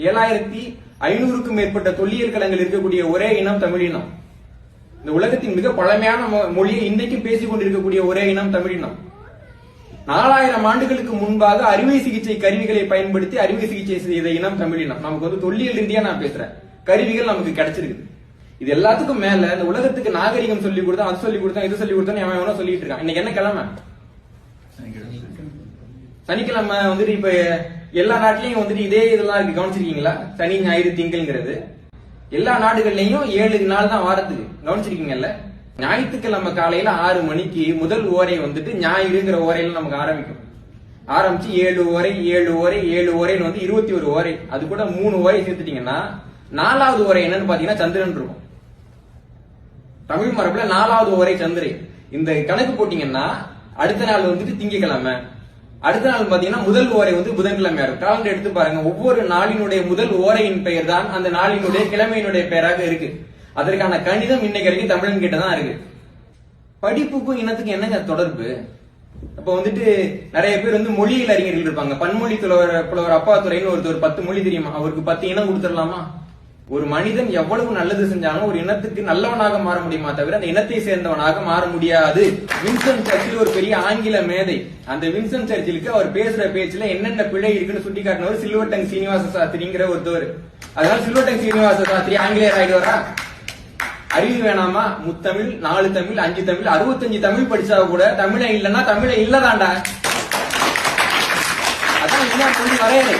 7500க்கும் மேற்பட்ட தொல்லியல் களங்கள் இருக்கக்கூடிய ஒரே இனம் தமிழினம். இந்த உலகத்தின் மிக பழமையான மொழியை இன்றைக்கும் பேசிக் கொண்டிருக்கக்கூடிய ஒரே இனம் தமிழினம். 4000 ஆண்டுகளுக்கு முன்பாக அறுவை சிகிச்சை கருவிகளை பயன்படுத்தி அறுவை சிகிச்சை செய்த இனம் தமிழினம். நமக்கு தொல்லியல் ரீதியா நான் பேசுறேன், கருவிகள் நமக்கு கிடைச்சிருக்கு. இது எல்லாத்துக்கும் மேல இந்த உலகத்துக்கு நாகரிகம் சொல்லி கொடுத்தா, அது சொல்லி கொடுத்தா, இது சொல்லி கொடுத்தா எவன் சொல்லிட்டு இருக்கான். இன்னைக்கு என்ன கிழமை? சனிக்கிழமை இப்ப எல்லா நாட்டிலையும் இதே இதெல்லாம் இருக்கு, கவனிச்சிருக்கீங்களா? சனி ஞாயிறு திங்கள்ங்கிறது எல்லா நாடுகள்லயும் 7 நாள் தான் வாரத்துக்கு, கவனிச்சிருக்கீங்கல்ல? ஞாயிற்றுக்கிழமை காலையில 6 மணிக்கு முதல் ஓரை ஞாயிறுங்கிற ஓரையில நமக்கு ஆரம்பிச்சு 7 ஓரை 7 ஓரை 7 ஓரைன்னு 21 ஓரை. அது கூட 3 ஓரை சேர்த்துட்டீங்கன்னா 4வது ஓரை என்னன்னு பாத்தீங்கன்னா சந்திரன் இருக்கும். தமிழ் மரபுல 4வது ஓரை சந்திரன். இந்த கணக்கு போட்டீங்கன்னா அடுத்த நாள் திங்கக்கிழமை, அடுத்த நாள் பாத்தீங்கன்னா முதல் ஓரை புதன்கிழமை இருக்கும். காலண்டர் எடுத்து பாருங்க, ஒவ்வொரு நாளினுடைய முதல் ஓரையின் பெயர் தான் அந்த நாளினுடைய கிழமையினுடைய பெயராக இருக்கு. அதற்கான கணிதம் இன்னைக்கு வரைக்கும் தமிழன் கிட்ட தான் இருக்கு. படிப்புக்கும் இனத்துக்கும் என்னங்க தொடர்பு? அப்ப நிறைய பேர் மொழியியல் அறிஞர்கள் இருப்பாங்க. பன்மொழி புலவர் அப்பாத்துறைன்னு ஒருத்தர் 10 மொழி தெரியுமா? அவருக்கு 10 இனம் கொடுத்துடலாமா? ஒரு மனிதன் எவ்வளவு நல்லது செஞ்சாலும் ஒரு இனத்துக்கு நல்லவனாக மாற முடியுமா தவிர அந்த இனத்தை சேர்ந்தவனாக மாற முடியாது. வின்சன் சர்ச்சில் ஒரு பெரிய ஆங்கில மேதை. அந்த வின்சன் சர்ச்சிலுக்கு அவர் பேசுற பேச்சுல என்னென்ன பிழை இருக்குன்னு சுட்டி காட்டினவர் சில்வர் டங் சீனிவாச சாஸ்திரிங்கிற ஒருத்தவர். அதனால சில்வர் டங் சீனிவாச சாஸ்திரி ஆங்கிலேயர் ஆயிடுவாரா? அறிவு வேணாமா? முத்தமிழ், 4 தமிழ், 5 தமிழ், 65 தமிழ் படிச்சா கூட தமிழை இல்லைன்னா தமிழை இல்லதாண்டா. அதான் மொழி வரையறை.